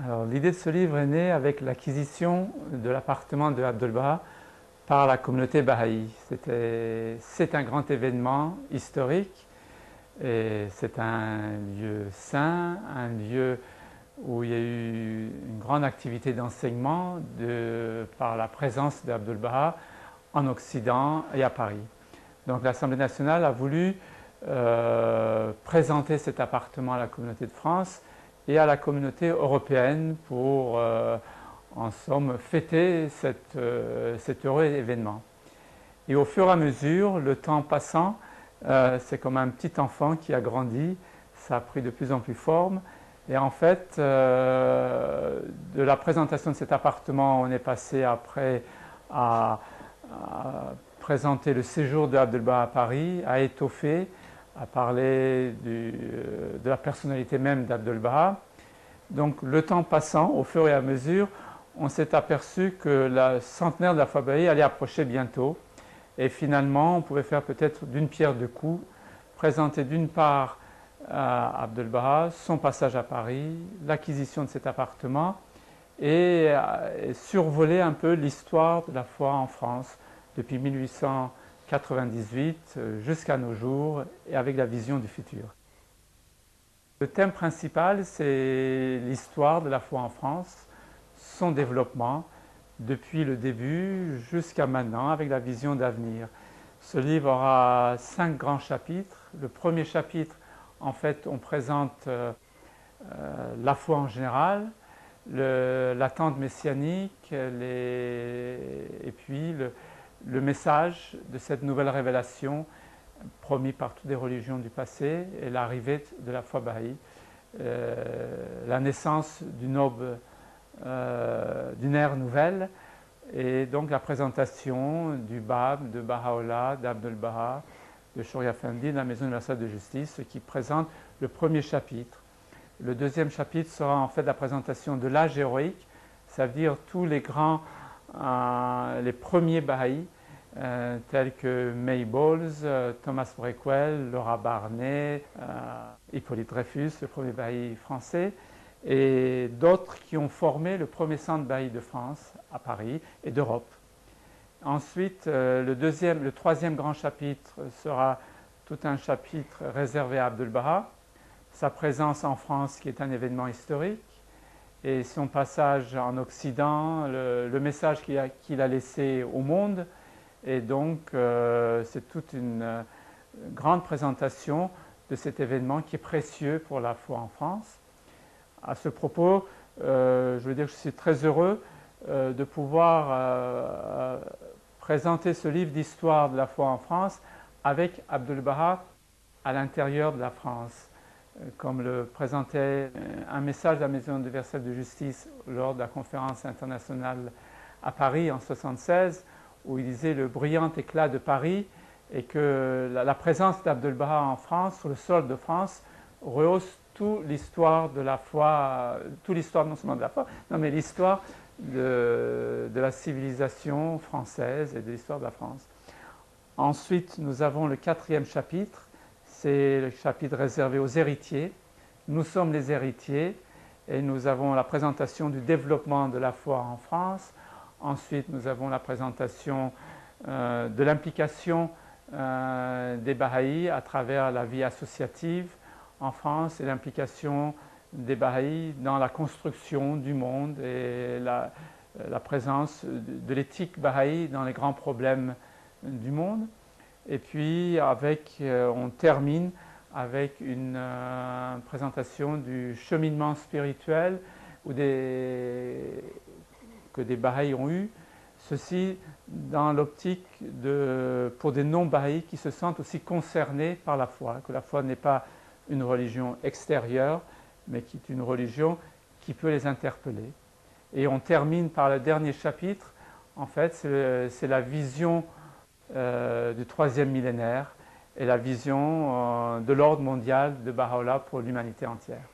Alors, l'idée de ce livre est née avec l'acquisition de l'appartement de Abdul-Baha par la communauté bahaï. C'est un grand événement historique et c'est un lieu saint, un lieu où il y a eu une grande activité d'enseignement par la présence d'Abdul-Baha en Occident et à Paris. Donc l'Assemblée nationale a voulu présenter cet appartement à la communauté de France et à la communauté européenne pour, en somme, fêter cet heureux événement. Et au fur et à mesure, le temps passant, c'est comme un petit enfant qui a grandi, ça a pris de plus en plus forme. Et en fait, de la présentation de cet appartement, on est passé après à présenter le séjour de Abdul-Baha à Paris, à étoffer, à parler de la personnalité même d'Abdul-Baha. Donc le temps passant, au fur et à mesure, on s'est aperçu que le centenaire de la foi bahaïe allait approcher bientôt. Et finalement, on pouvait faire peut-être d'une pierre deux coups, présenter d'une part à Abdul-Baha son passage à Paris, l'acquisition de cet appartement et survoler un peu l'histoire de la foi en France depuis 1898 jusqu'à nos jours et avec la vision du futur. Le thème principal, c'est l'histoire de la foi en France, son développement depuis le début jusqu'à maintenant avec la vision d'avenir. Ce livre aura 5 grands chapitres. Le premier chapitre, en fait, on présente la foi en général, l'attente messianique et puis le message de cette nouvelle révélation promis par toutes les religions du passé et l'arrivée de la foi bahaï, la naissance d'une ère nouvelle et donc la présentation du Bab, de Baha'u'llah, d'Abdul-Baha, de Shuri Effendi, de la Maison universelle de justice, qui présente le premier chapitre. Le deuxième chapitre sera en fait la présentation de l'âge héroïque, ça veut dire tous les grands, les premiers Bahaïs, tels que May Bowles, Thomas Brequel, Laura Barney, Hippolyte Dreyfus, le premier Bahaï français, et d'autres qui ont formé le premier centre Bahaï de France à Paris et d'Europe. Ensuite, le troisième grand chapitre sera tout un chapitre réservé à Abdul-Baha, sa présence en France qui est un événement historique, et son passage en Occident, le message qu'il a laissé au monde. Et donc, c'est toute une grande présentation de cet événement qui est précieux pour la foi en France. À ce propos, je veux dire que je suis très heureux de pouvoir présenter ce livre d'histoire de la foi en France avec Abdul-Baha à l'intérieur de la France. Comme le présentait un message de la Maison universelle de justice lors de la conférence internationale à Paris en 1976, où il disait le brillant éclat de Paris et que la présence d'Abdul-Baha en France, sur le sol de France, rehausse toute l'histoire de la foi, toute l'histoire non seulement de la foi, non mais l'histoire de la civilisation française et de l'histoire de la France. Ensuite, nous avons le quatrième chapitre, c'est le chapitre réservé aux héritiers. Nous sommes les héritiers et nous avons la présentation du développement de la foi en France. Ensuite, nous avons la présentation de l'implication des Bahaïs à travers la vie associative en France et l'implication des Bahaïs dans la construction du monde et la présence de l'éthique Bahaï dans les grands problèmes du monde. Et puis, on termine avec une présentation du cheminement spirituel que des Bahaïs ont eu, ceci dans l'optique pour des non-Bahaïs qui se sentent aussi concernés par la foi, que la foi n'est pas une religion extérieure, mais qui est une religion qui peut les interpeller. Et on termine par le dernier chapitre, en fait, c'est la vision du troisième millénaire et la vision de l'ordre mondial de Baha'u'llah pour l'humanité entière.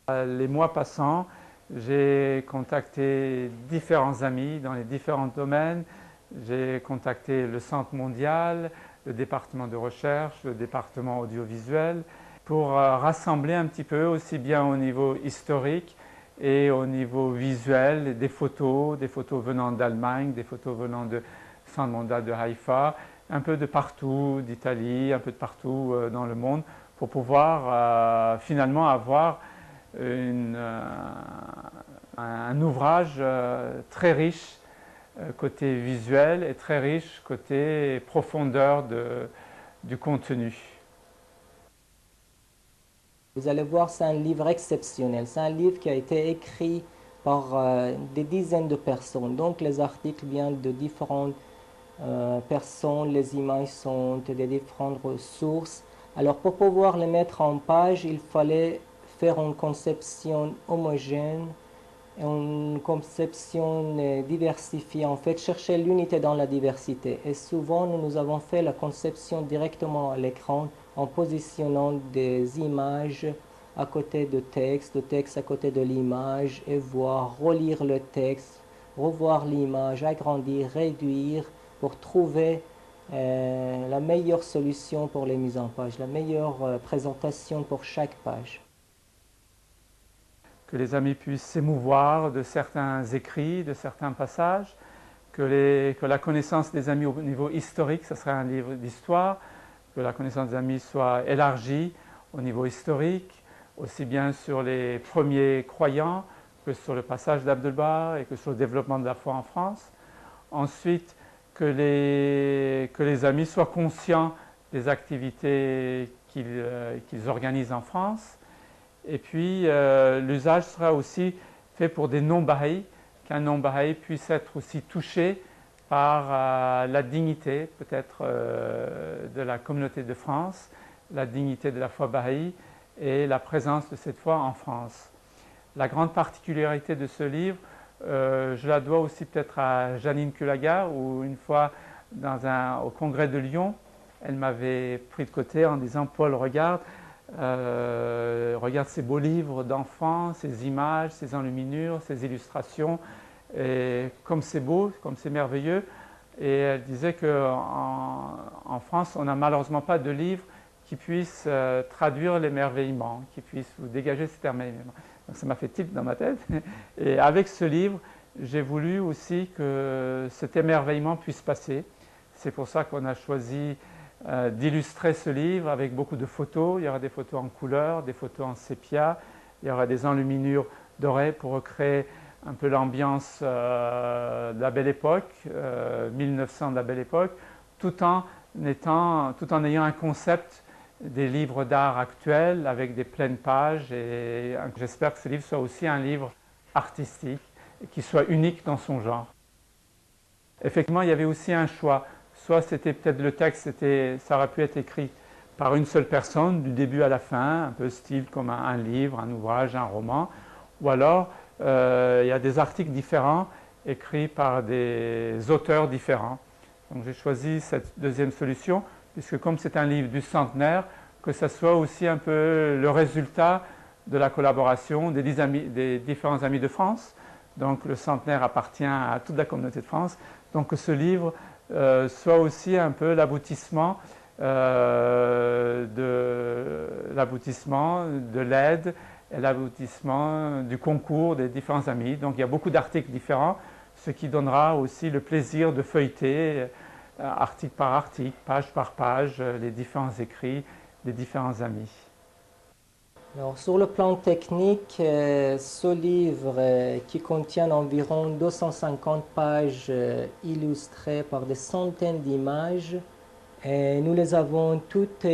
Les mois passant, j'ai contacté différents amis dans les différents domaines. J'ai contacté le Centre mondial, le département de recherche, le département audiovisuel. pour rassembler un petit peu, aussi bien au niveau historique et au niveau visuel, des photos venant d'Allemagne, des photos venant de Centre mondial de Haïfa, un peu de partout, d'Italie, un peu de partout dans le monde, pour pouvoir finalement avoir un ouvrage très riche côté visuel et très riche côté profondeur du contenu. Vous allez voir, c'est un livre exceptionnel. C'est un livre qui a été écrit par des dizaines de personnes. Donc les articles viennent de différentes personnes, les images sont de différentes sources. Alors pour pouvoir les mettre en page, il fallait faire une conception homogène, une conception diversifiée, en fait, chercher l'unité dans la diversité. Et souvent, nous avons fait la conception directement à l'écran en positionnant des images à côté de texte à côté de l'image, et voir, relire le texte, revoir l'image, agrandir, réduire, pour trouver la meilleure solution pour les mises en page, la meilleure présentation pour chaque page. Que les amis puissent s'émouvoir de certains écrits, de certains passages, que la connaissance des amis au niveau historique, ce serait un livre d'histoire, que la connaissance des amis soit élargie au niveau historique, aussi bien sur les premiers croyants que sur le passage d'Abdul-Baha et que sur le développement de la foi en France. Ensuite, que les amis soient conscients des activités qu'ils organisent en France. Et puis, l'usage sera aussi fait pour des non-Bahaïs, qu'un non-Bahaï puisse être aussi touché par la dignité, peut-être, de la communauté de France, la dignité de la foi Bahaï et la présence de cette foi en France. La grande particularité de ce livre, je la dois aussi peut-être à Janine Kulaga, où une fois au congrès de Lyon, elle m'avait pris de côté en disant « Paul, regarde ces beaux livres d'enfants, ces images, ces enluminures, ces illustrations, et comme c'est beau, comme c'est merveilleux ». Et elle disait qu'en France, on n'a malheureusement pas de livre qui puisse traduire l'émerveillement, qui puisse vous dégager cet émerveillement. Donc ça m'a fait tilt dans ma tête. Et avec ce livre, j'ai voulu aussi que cet émerveillement puisse passer. C'est pour ça qu'on a choisi d'illustrer ce livre avec beaucoup de photos. Il y aura des photos en couleur, des photos en sépia, il y aura des enluminures dorées pour recréer un peu l'ambiance de la Belle Époque, 1900 de la Belle Époque, tout en ayant un concept des livres d'art actuels avec des pleines pages. Et j'espère que ce livre soit aussi un livre artistique et qui soit unique dans son genre. Effectivement, il y avait aussi un choix. Soit c'était peut-être le texte, ça aurait pu être écrit par une seule personne, du début à la fin, un peu style comme un livre, un ouvrage, un roman. Ou alors, il y a des articles différents écrits par des auteurs différents. Donc j'ai choisi cette deuxième solution, puisque comme c'est un livre du centenaire, que ce soit aussi un peu le résultat de la collaboration des différents amis de France. Donc le centenaire appartient à toute la communauté de France. Donc que ce livre soit aussi un peu l'aboutissement de l'aide et l'aboutissement du concours des différents amis. Donc il y a beaucoup d'articles différents, ce qui donnera aussi le plaisir de feuilleter article par article, page par page, les différents écrits des différents amis. Alors, sur le plan technique, ce livre qui contient environ 250 pages illustrées par des centaines d'images, nous les avons toutes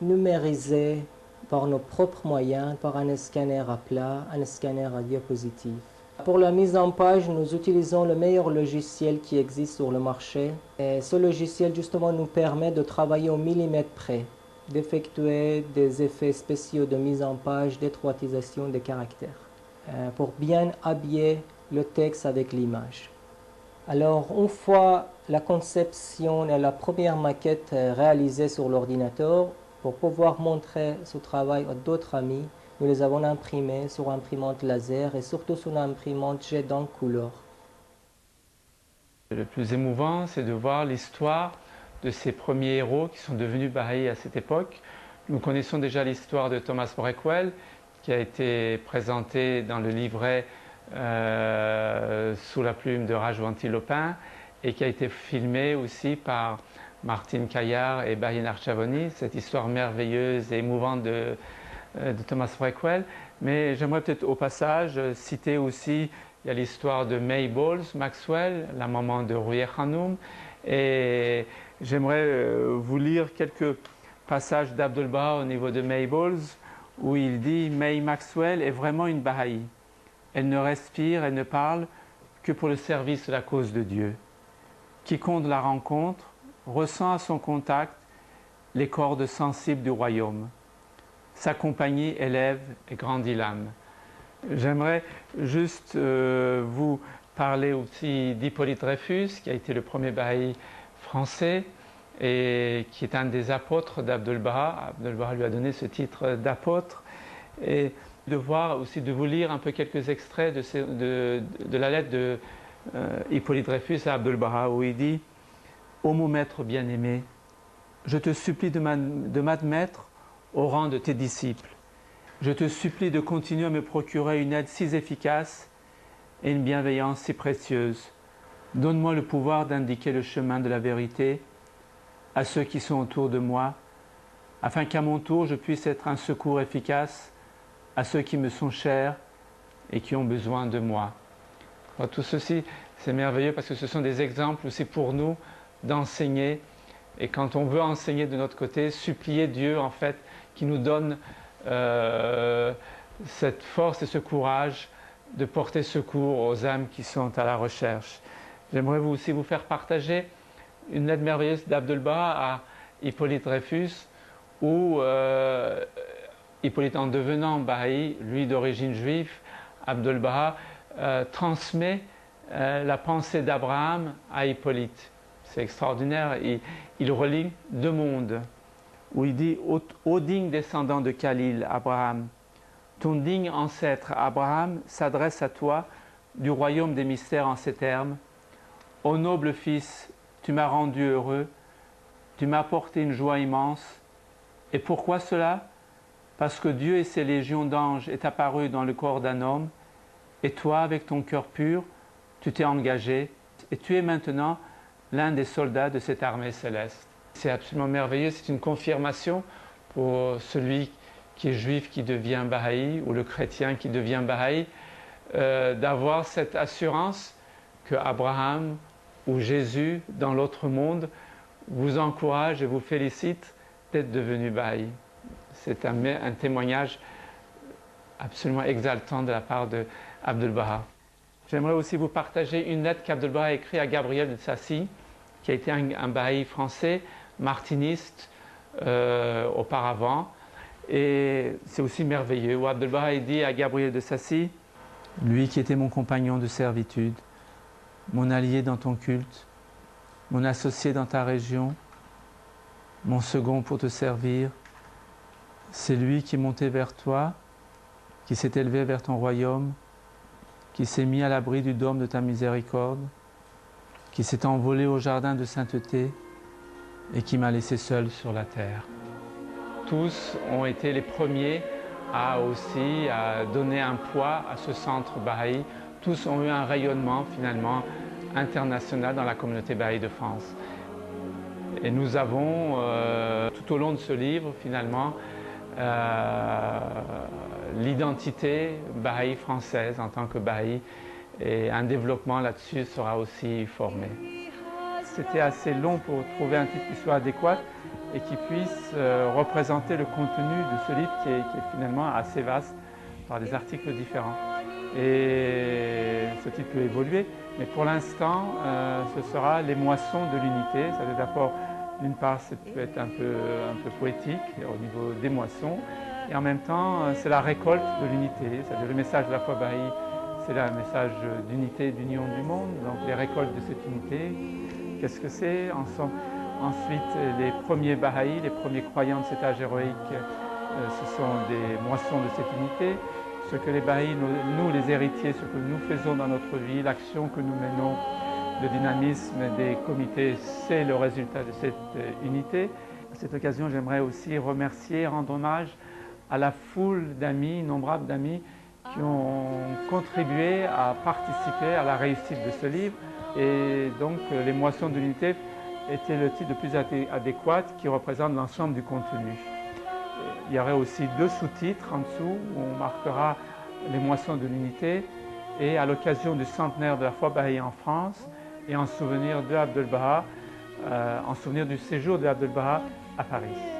numérisées par nos propres moyens, par un scanner à plat, un scanner à diapositive. Pour la mise en page, nous utilisons le meilleur logiciel qui existe sur le marché. Et ce logiciel, justement, nous permet de travailler au millimètre près, d'effectuer des effets spéciaux de mise en page, d'étroitisation des caractères, pour bien habiller le texte avec l'image. Alors, une fois la conception et la première maquette réalisée sur l'ordinateur, pour pouvoir montrer ce travail à d'autres amis, nous les avons imprimés sur imprimante laser et surtout sur une imprimante jet d'encre couleur. Le plus émouvant, c'est de voir l'histoire de ces premiers héros qui sont devenus Baha'i à cette époque. Nous connaissons déjà l'histoire de Thomas Breakwell, qui a été présenté dans le livret sous la plume de Rajwanti Lopin et qui a été filmé aussi par Martine Caillard et Bahine Archavoni, cette histoire merveilleuse et émouvante de Thomas Breakwell. Mais j'aimerais peut-être au passage citer aussi, il y a l'histoire de May Bowles Maxwell, la maman de Rouye Khanoum, et j'aimerais vous lire quelques passages d'Abdul Baha au niveau de May Bowles, où il dit « May Maxwell est vraiment une Baha'i. Elle ne respire, elle ne parle que pour le service de la cause de Dieu. Quiconque la rencontre ressent à son contact les cordes sensibles du royaume. Sa compagnie élève et grandit l'âme. » J'aimerais juste vous parler aussi d'Hippolyte Dreyfus, qui a été le premier Baha'i français et qui est un des apôtres d'Abdul Baha. Abdul Baha lui a donné ce titre d'apôtre. Et de voir aussi, de vous lire un peu quelques extraits de la lettre de Hippolyte Dreyfus à Abdul Baha, où il dit « Ô mon maître bien-aimé, je te supplie de m'admettre au rang de tes disciples. Je te supplie de continuer à me procurer une aide si efficace et une bienveillance si précieuse. Donne-moi le pouvoir d'indiquer le chemin de la vérité à ceux qui sont autour de moi, afin qu'à mon tour je puisse être un secours efficace à ceux qui me sont chers et qui ont besoin de moi. » Alors, tout ceci, c'est merveilleux parce que ce sont des exemples aussi pour nous d'enseigner. Et quand on veut enseigner de notre côté, supplier Dieu en fait qui nous donne cette force et ce courage de porter secours aux âmes qui sont à la recherche. J'aimerais aussi vous faire partager une lettre merveilleuse d'Abdul Baha à Hippolyte Dreyfus, où Hippolyte, en devenant Baha'i, lui d'origine juive, Abdul Baha transmet la pensée d'Abraham à Hippolyte. C'est extraordinaire. Il relie deux mondes, où il dit « Ô digne descendant de Khalil, Abraham, ton digne ancêtre Abraham s'adresse à toi du royaume des mystères en ces termes. Ô noble fils, tu m'as rendu heureux, tu m'as apporté une joie immense. Et pourquoi cela? Parce que Dieu et ses légions d'anges est apparu dans le corps d'un homme, et toi, avec ton cœur pur, tu t'es engagé, et tu es maintenant l'un des soldats de cette armée céleste. » C'est absolument merveilleux, c'est une confirmation pour celui qui est juif qui devient Baha'i, ou le chrétien qui devient Baha'i, d'avoir cette assurance que Abraham ou Jésus, dans l'autre monde, vous encourage et vous félicite d'être devenu Baha'i. C'est un témoignage absolument exaltant de la part de Abdul Baha. J'aimerais aussi vous partager une lettre qu'Abdul Baha a écrite à Gabriel de Sassy, qui a été un Baha'i français, martiniste auparavant. Et c'est aussi merveilleux, où Abdul Baha dit à Gabriel de Sassy, « Lui qui était mon compagnon de servitude, mon allié dans ton culte, mon associé dans ta région, mon second pour te servir, c'est lui qui est monté vers toi, qui s'est élevé vers ton royaume, qui s'est mis à l'abri du dôme de ta miséricorde, qui s'est envolé au jardin de sainteté et qui m'a laissé seul sur la terre. » Tous ont été les premiers à donner un poids à ce centre Baha'i. Tous ont eu un rayonnement finalement international dans la communauté Baha'i de France. Et nous avons, tout au long de ce livre, finalement, l'identité Baha'i française en tant que Baha'i, et un développement là-dessus sera aussi formé. C'était assez long pour trouver un titre qui soit adéquat et qui puisse représenter le contenu de ce livre qui est finalement assez vaste par des articles différents. Et ce titre peut évoluer, mais pour l'instant, ce sera les moissons de l'unité. Ça veut d'abord, d'une part, ça peut être un peu poétique au niveau des moissons, et en même temps, c'est la récolte de l'unité. C'est-à-dire le message de la foi Baha'i, c'est le message d'unité, d'union du monde, donc les récoltes de cette unité. Qu'est-ce que c'est? Ensuite, les premiers Baha'i, les premiers croyants de cet âge héroïque, ce sont des moissons de cette unité. Ce que les Baha'i, nous les héritiers, ce que nous faisons dans notre vie, l'action que nous menons, le dynamisme des comités, c'est le résultat de cette unité. cette occasion, j'aimerais aussi remercier, rendre hommage à la foule d'amis, innombrables d'amis, qui ont contribué à participer à la réussite de ce livre. Et donc, Les Moissons de l'unité était le titre le plus adéquat qui représente l'ensemble du contenu. Il y aurait aussi 2 sous-titres en dessous où on marquera Les Moissons de l'unité et à l'occasion du centenaire de la foi Bahá'í en France et en souvenir de Abdel Baha, en souvenir du séjour de Abdel Baha à Paris.